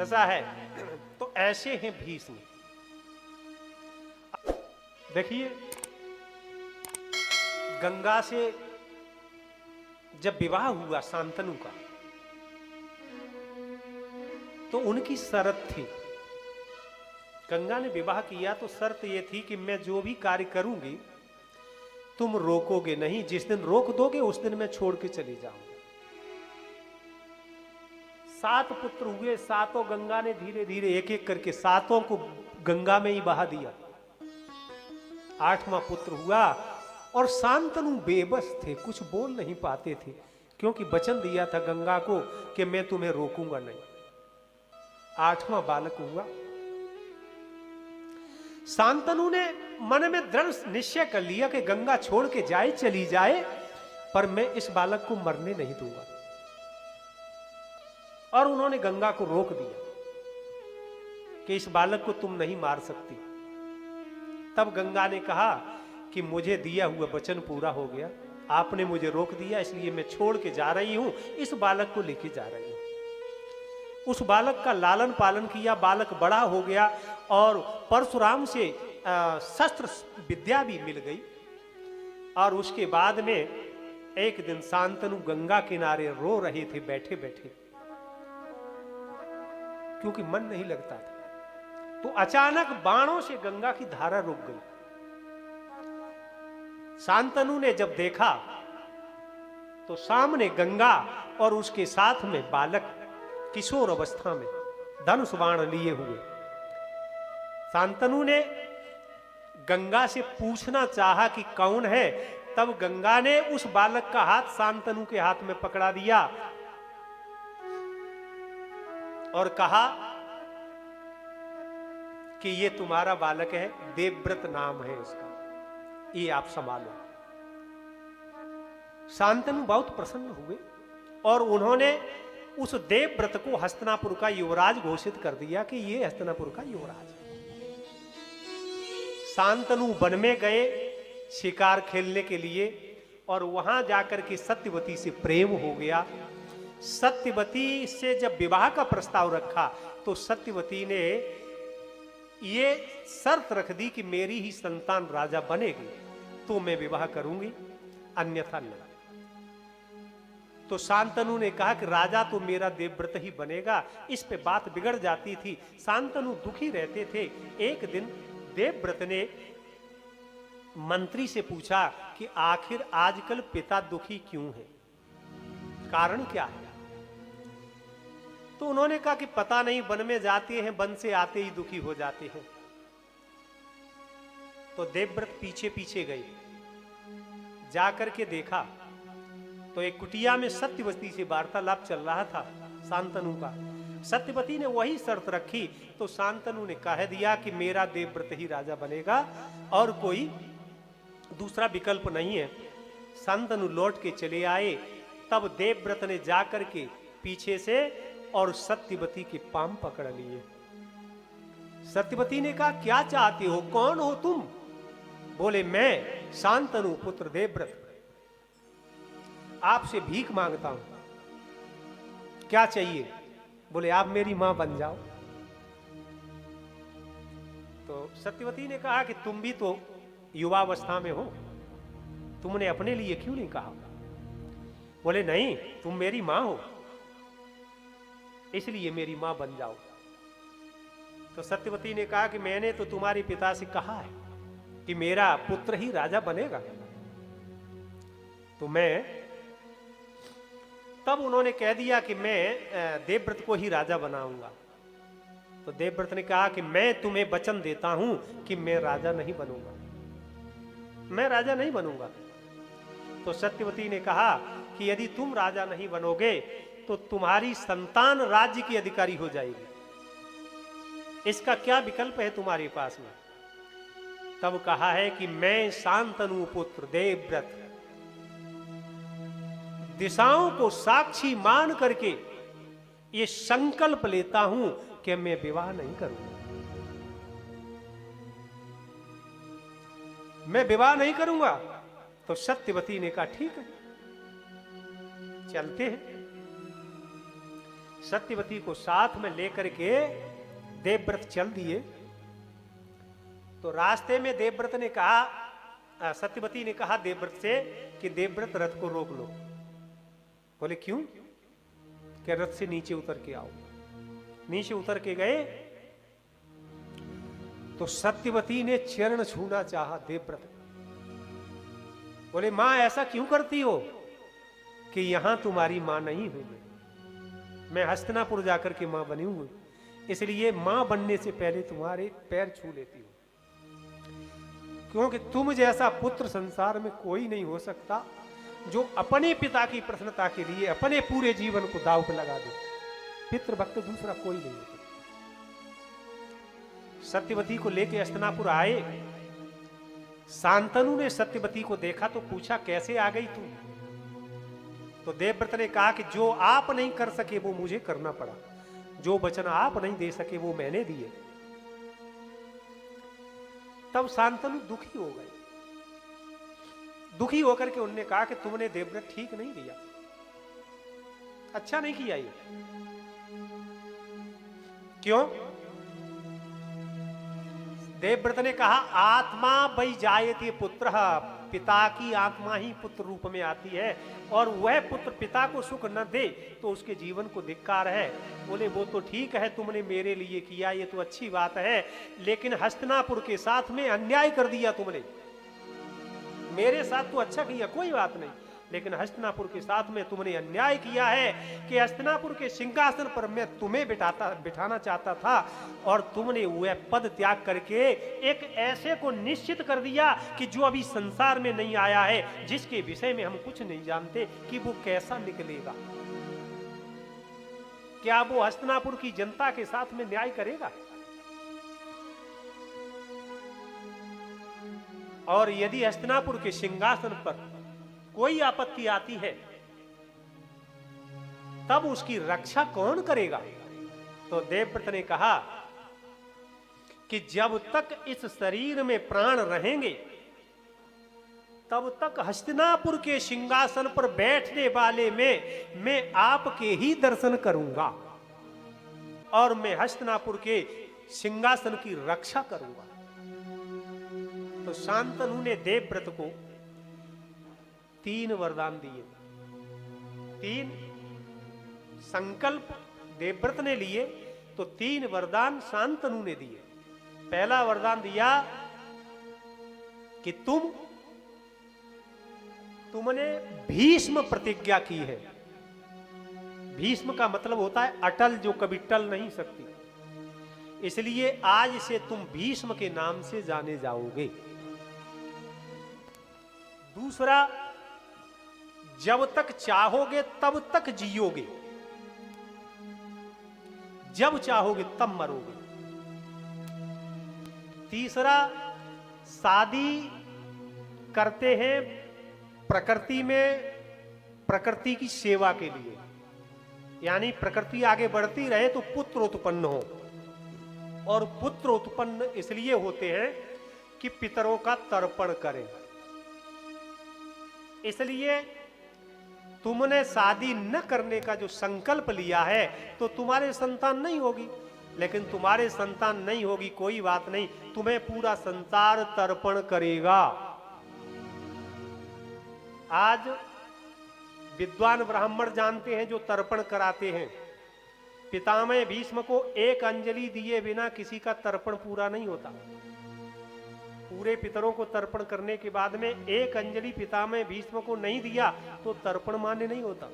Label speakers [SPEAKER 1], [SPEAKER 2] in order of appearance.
[SPEAKER 1] ऐसा है। तो ऐसे हैं भीष्म। देखिए, गंगा से जब विवाह हुआ शांतनु का, तो उनकी शर्त थी, गंगा ने विवाह किया तो शर्त यह थी कि मैं जो भी कार्य करूंगी तुम रोकोगे नहीं, जिस दिन रोक दोगे उस दिन मैं छोड़ के चली जाऊंगा। 7 पुत्र हुए, सातों गंगा ने धीरे धीरे एक एक करके सातों को गंगा में ही बहा दिया। 8वां पुत्र हुआ और शांतनु बेबस थे, कुछ बोल नहीं पाते थे, क्योंकि वचन दिया था गंगा को कि मैं तुम्हें रोकूंगा नहीं। 8वां बालक हुआ। शांतनु ने मन में दृढ़ निश्चय कर लिया कि गंगा छोड़ के जाए चली जाए, पर मैं इस बालक को मरने नहीं दूंगा। और उन्होंने गंगा को रोक दिया कि इस बालक को तुम नहीं मार सकती। तब गंगा ने कहा कि मुझे दिया हुआ वचन पूरा हो गया, आपने मुझे रोक दिया, इसलिए मैं छोड़ के जा रही हूं, इस बालक को लेके जा रही हूं। उस बालक का लालन पालन किया, बालक बड़ा हो गया और परशुराम से शस्त्र विद्या भी मिल गई। और उसके बाद में एक दिन शांतनु गंगा किनारे रो रहे थे बैठे बैठे, क्योंकि मन नहीं लगता था। तो अचानक बाणों से गंगा की धारा रुक गई। शांतनु ने जब देखा तो सामने गंगा और उसके साथ में बालक किशोर अवस्था में धनुष बाण लिए हुए। शांतनु ने गंगा से पूछना चाहा कि कौन है, तब गंगा ने उस बालक का हाथ शांतनु के हाथ में पकड़ा दिया और कहा कि ये तुम्हारा बालक है, देवव्रत नाम है इसका, ये आप संभालो। शांतनु बहुत प्रसन्न हुए और उन्होंने उस देवव्रत को हस्तिनापुर का युवराज घोषित कर दिया कि ये हस्तिनापुर का युवराज है। शांतनु वन में गए शिकार खेलने के लिए और वहां जाकर के सत्यवती से प्रेम हो गया। सत्यवती से जब विवाह का प्रस्ताव रखा तो सत्यवती ने ये शर्त रख दी कि मेरी ही संतान राजा बनेगी तो मैं विवाह करूंगी, अन्यथा नहीं। तो शांतनु ने कहा कि राजा तो मेरा देवव्रत ही बनेगा। इस पे बात बिगड़ जाती थी, शांतनु दुखी रहते थे। एक दिन देवव्रत ने मंत्री से पूछा कि आखिर आजकल पिता दुखी क्यों है, कारण क्या है? तो उन्होंने कहा कि पता नहीं, वन में जाते हैं, वन से आते ही दुखी हो जाते हैं। तो देवव्रत पीछे पीछे गए, जाकर के देखा तो एक कुटिया में सत्यवती से वार्तालाप चल रहा था शांतनु का। सत्यवती ने वही शर्त रखी तो शांतनु ने कह दिया कि मेरा देवव्रत ही राजा बनेगा और कोई दूसरा विकल्प नहीं है। शांतनु लौट के चले आए। तब देवव्रत ने जाकर के पीछे से और सत्यवती के पांव पकड़ लिए। सत्यवती ने कहा क्या चाहते हो, कौन हो तुम? बोले मैं शांतनु पुत्र देवव्रत आपसे भीख मांगता हूं, क्या चाहिए? बोले आप मेरी मां बन जाओ। तो सत्यवती ने कहा कि तुम भी तो युवावस्था में हो, तुमने अपने लिए क्यों नहीं कहा? बोले नहीं, तुम मेरी मां हो, इसलिए मेरी मां बन जाओ। तो सत्यवती ने कहा कि मैंने तो तुम्हारे पिता से कहा है कि मेरा पुत्र ही राजा बनेगा, तो मैं तब उन्होंने कह दिया कि मैं देवव्रत को ही राजा बनाऊंगा। तो देवव्रत ने कहा कि मैं तुम्हें वचन देता हूं कि मैं राजा नहीं बनूंगा, मैं राजा नहीं बनूंगा। तो सत्यवती ने कहा कि यदि तुम राजा नहीं बनोगे तो तुम्हारी संतान राज्य की अधिकारी हो जाएगी, इसका क्या विकल्प है तुम्हारे पास में? तब कहा है कि मैं शांतनु पुत्र देवव्रत दिशाओं को साक्षी मान करके ये संकल्प लेता हूं कि मैं विवाह नहीं करूंगा, मैं विवाह नहीं करूंगा। तो सत्यवती ने कहा ठीक है, चलते हैं। सत्यवती को साथ में लेकर के देवव्रत चल दिए। तो रास्ते में देवव्रत ने कहा, सत्यवती ने कहा देवव्रत से कि देवव्रत रथ को रोक लो। बोले क्यों? कि रथ से नीचे उतर के आओ। नीचे उतर के गए तो सत्यवती ने चरण छूना चाहा देवव्रत। बोले मां ऐसा क्यों करती हो? कि यहां तुम्हारी मां नहीं हूं मैं हस्तिनापुर जाकर के मां बनी हूं, इसलिए मां बनने से पहले तुम्हारे पैर छू लेती हूं, क्योंकि तुम जैसा पुत्र संसार में कोई नहीं हो सकता जो अपने पिता की प्रसन्नता के लिए अपने पूरे जीवन को दांव पर लगा दे। पितृभक्त दूसरा कोई नहीं होता। सत्यवती को लेके हस्तिनापुर आए। शांतनु ने सत्यवती को देखा तो पूछा कैसे आ गई तू? तो देवव्रत ने कहा कि जो आप नहीं कर सके वो मुझे करना पड़ा, जो वचन आप नहीं दे सके वो मैंने दिए। तब शांतनु दुखी हो गए। दुखी होकर के उन्होंने कहा कि तुमने देवव्रत ठीक नहीं किया, अच्छा नहीं किया ये। क्यों? देवव्रत ने कहा आत्मा वही जायते पुत्र, पिता की आत्मा ही पुत्र रूप में आती है, और वह पुत्र पिता को सुख न दे तो उसके जीवन को धिक्कार है। बोले वो तो ठीक है तुमने मेरे लिए किया, ये तो अच्छी बात है, लेकिन हस्तिनापुर के साथ में अन्याय कर दिया तुमने। मेरे साथ तो अच्छा किया, कोई बात नहीं, लेकिन हस्तिनापुर के साथ में तुमने अन्याय किया है कि हस्तिनापुर के सिंहासन पर मैं तुम्हें बिठाना चाहता था और तुमने वह पद त्याग करके एक ऐसे को निश्चित कर दिया कि जो अभी संसार में नहीं आया है, जिसके विषय में हम कुछ नहीं जानते कि वो कैसा निकलेगा। क्या वो हस्तिनापुर की जनता के साथ में न्याय करेगा? और यदि हस्तिनापुर के सिंहासन पर कोई आपत्ति आती है तब उसकी रक्षा कौन करेगा? तो देवव्रत ने कहा कि जब तक इस शरीर में प्राण रहेंगे तब तक हस्तिनापुर के सिंहासन पर बैठने वाले में मैं आपके ही दर्शन करूंगा और मैं हस्तिनापुर के सिंहासन की रक्षा करूंगा। तो शांतनु ने देवव्रत को 3 वरदान दिए। 3 संकल्प देवव्रत ने लिए तो 3 वरदान शांतनु ने दिए। पहला वरदान दिया कि तुमने भीष्म प्रतिज्ञा की है। भीष्म का मतलब होता है अटल, जो कभी टल नहीं सकती, इसलिए आज से तुम भीष्म के नाम से जाने जाओगे। दूसरा, जब तक चाहोगे तब तक जियोगे, जब चाहोगे तब मरोगे। तीसरा, शादी करते हैं प्रकृति में, प्रकृति की सेवा के लिए, यानी प्रकृति आगे बढ़ती रहे तो पुत्र उत्पन्न हो, और पुत्र उत्पन्न इसलिए होते हैं कि पितरों का तर्पण करें। इसलिए तुमने शादी न करने का जो संकल्प लिया है तो तुम्हारे संतान नहीं होगी, लेकिन तुम्हारे संतान नहीं होगी कोई बात नहीं, तुम्हें पूरा संसार तर्पण करेगा। आज विद्वान ब्राह्मण जानते हैं जो तर्पण कराते हैं। पितामह भीष्म को 1 अंजलि दिए बिना किसी का तर्पण पूरा नहीं होता। पूरे पितरों को तर्पण करने के बाद में 1 अंजलि पितामह भीष्म को नहीं दिया तो तर्पण मान्य नहीं होता।